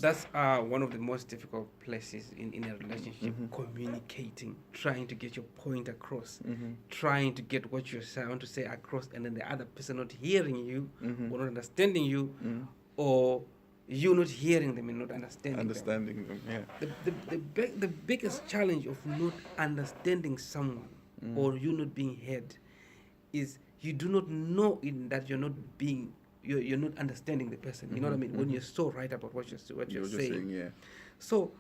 That's one of the most difficult places in a relationship. Communicating, trying to get your point across, trying to get what you want to say across, and then the other person not hearing you or not understanding you, or you not hearing them and not understanding them. Yeah. The biggest challenge of not understanding someone or you not being heard is you do not know in that you're not understanding the person. You know what I mean? When you're so right about what you're You're just saying, saying. yeah. So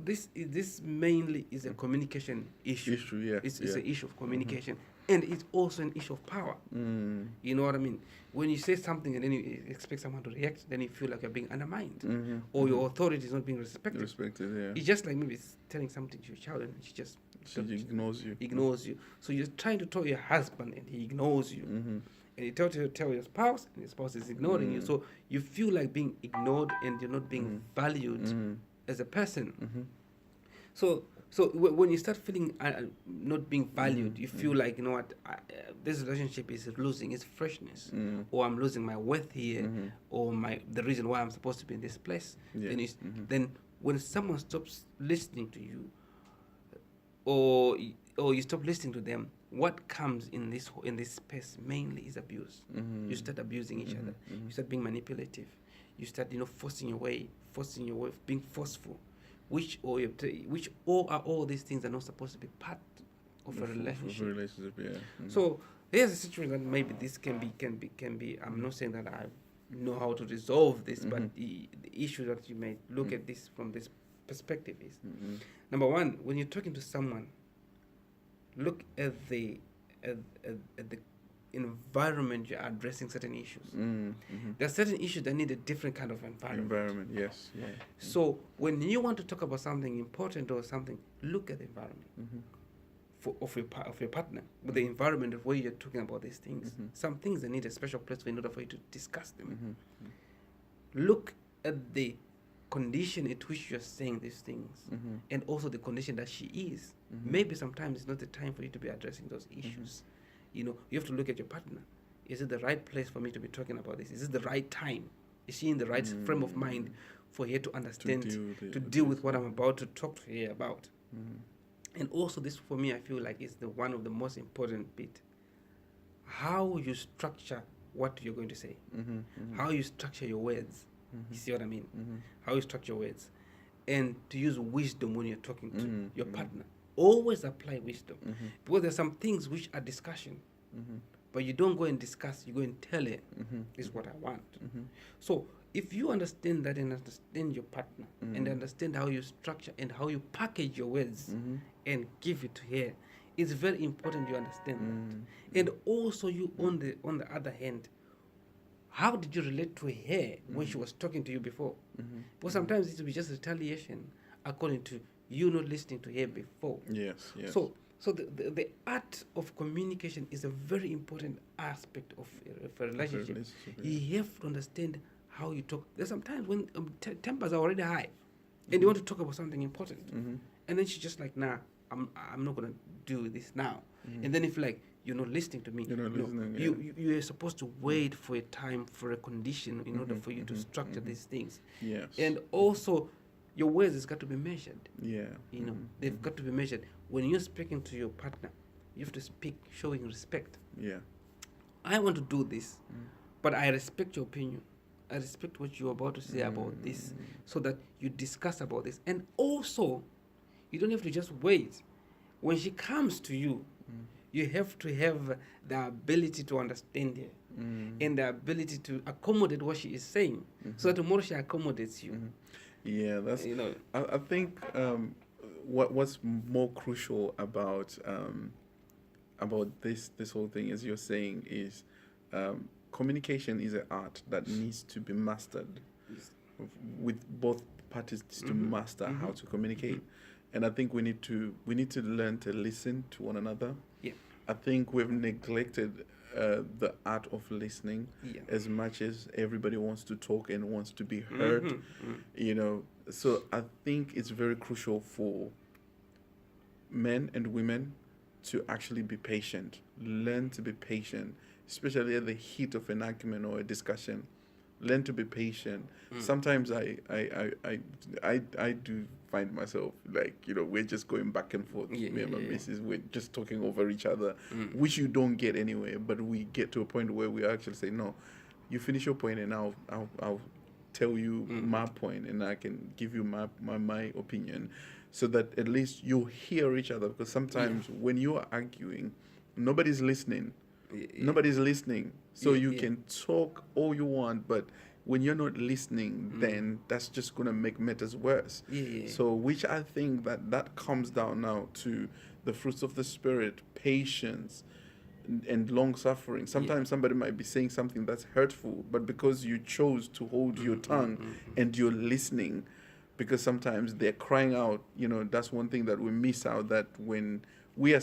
this mainly is a communication issue. Issue, yeah, It's yeah. an issue of communication, and it's also an issue of power. Mm. You know what I mean? When you say something and then you expect someone to react, then you feel like you're being undermined, or your authority is not being respected. Respected, yeah. It's just like maybe telling something to your child and she just She ignores you. ignores you. So you're trying to tell your husband and he ignores you. And you tell your spouse and your spouse is ignoring you. So you feel like being ignored and you're not being valued as a person. So when you start feeling not being valued, you feel like, you know what, this relationship is losing its freshness, or I'm losing my worth here, or the reason why I'm supposed to be in this place. Yeah. Then when someone stops listening to you, or you stop listening to them, what comes in this space mainly is abuse. You start abusing each other. You start being manipulative. You start forcing your way, being forceful, which all are all these things are not supposed to be part of a relationship. Yeah. So here's a situation that maybe this can be. I'm not saying that I know how to resolve this, but the issue that you may look at this from this perspective is number one, when you're talking to someone, look at the environment you're addressing certain issues. There are certain issues that need a different kind of environment. Yes. Yeah. So when you want to talk about something important or something, look at the environment of your partner, with the environment of where you're talking about these things. Some things that need a special place in order for you to discuss them. Look at the condition at which you're saying these things, and also the condition that she is. Maybe sometimes it's not the time for you to be addressing those issues. You have to look at your partner. Is it the right place for me to be talking about this? Is it the right time? Is she in the right frame of mind for her to understand, to deal with what I'm about to talk to her about? And also this, for me, I feel like is one of the most important bit. How you structure what you're going to say. How you structure your words. You see what I mean? How you structure words. And to use wisdom when you're talking to your partner. Always apply wisdom. Because there's some things which are discussion. But you don't go and discuss, you go and tell her, this is what I want. So if you understand that and understand your partner and understand how you structure and how you package your words and give it to her, it's very important you understand that. And also you on the other hand, how did you relate to her when she was talking to you before? Because sometimes it will be just retaliation according to you not listening to her before. Yes. So the art of communication is a very important aspect of a relationship. You have to understand how you talk. There's sometimes when tempers are already high, and you want to talk about something important, and then she's just like, "Nah, I'm not gonna do this now." And then if like you're not listening to me, You're not listening, you're supposed to wait for a time, for a condition, in order for you to structure these things. Yes. And also, your words has got to be measured. Yeah. They've got to be measured. When you're speaking to your partner, you have to speak showing respect. Yeah. I want to do this, but I respect your opinion. I respect what you're about to say about this, so that you discuss about this. And also, you don't have to just wait. When she comes to you, you have to have the ability to understand her and the ability to accommodate what she is saying, so that tomorrow she accommodates you. Yeah, that's. I think what's more crucial about this whole thing, as you're saying, is communication is an art that needs to be mastered, with both parties to master how to communicate. And I think we need to learn to listen to one another. Yeah. I think we've neglected the art of listening as much as everybody wants to talk and wants to be heard. So I think it's very crucial for men and women to actually be patient, learn to be patient, especially at the heat of an argument or a discussion. Learn to be patient. Sometimes I do find myself like, we're just going back and forth. Me and my missus, we're just talking over each other, which you don't get anywhere. But we get to a point where we actually say, no, you finish your point and I'll tell you my point, and I can give you my opinion, so that at least you hear each other. Because sometimes when you are arguing, nobody's listening. Nobody's listening. So you can talk all you want, but when you're not listening, then that's just going to make matters worse. So which I think that comes down now to the fruits of the Spirit, patience and long suffering. Sometimes somebody might be saying something that's hurtful, but because you chose to hold your tongue and you're listening, because sometimes they're crying out, that's one thing that we miss out, that when we are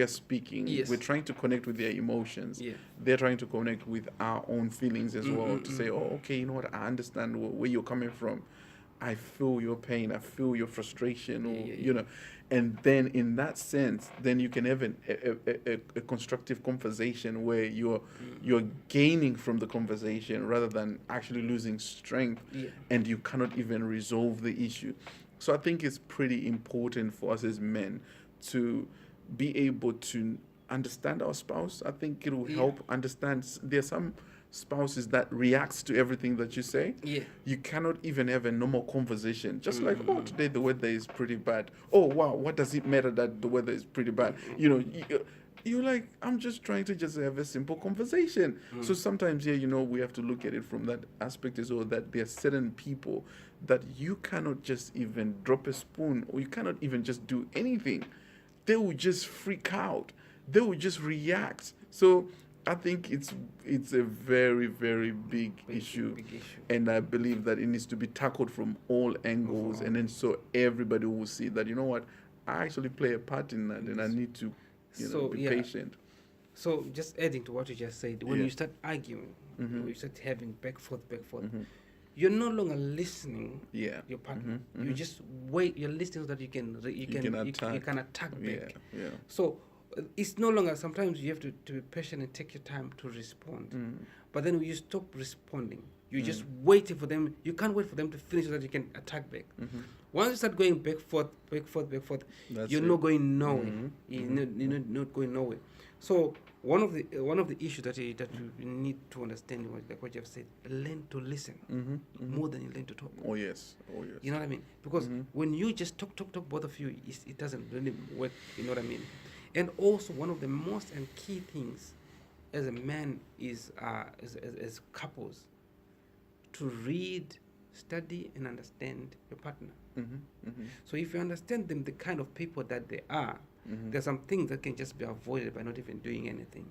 speaking, we're trying to connect with their emotions. They're trying to connect with our own feelings as well, to say, oh, okay, you know what, I understand where you're coming from. I feel your pain, I feel your frustration, or and then in that sense, then you can have a constructive conversation where you're gaining from the conversation rather than actually losing strength, and you cannot even resolve the issue. So I think it's pretty important for us as men to be able to understand our spouse. I think it will help understand. There's some spouses that reacts to everything that you say. You cannot even have a normal conversation. Just like, oh, today the weather is pretty bad. Oh, wow, what does it matter that the weather is pretty bad? You're like, I'm just trying to just have a simple conversation. So sometimes we have to look at it from that aspect as well, that there are certain people that you cannot just even drop a spoon, or you cannot even just do anything. They will just freak out. They will just react. So I think it's a very, very big issue. And I believe that it needs to be tackled from all angles, and then so everybody will see that, you know what, I actually play a part in that, and I need to be patient. So just adding to what you just said, when you start arguing, when you start having back forth, you're no longer listening your partner. You just wait. You're listening so that you can attack back. So it's no longer. Sometimes you have to be patient and take your time to respond. But then when you stop responding, you just waiting for them. You can't wait for them to finish so that you can attack back. Once you start going back forth, you're not going nowhere. You're not going nowhere. So one of the issues that you need to understand, like what you have said, learn to listen more than you learn to talk. Oh yes. You know what I mean? Because when you just talk, both of you, it doesn't really work. You know what I mean? And also one of the most and key things as a man is as couples, to read, study, and understand your partner. So if you understand them, the kind of people that they are, there are some things that can just be avoided by not even doing anything.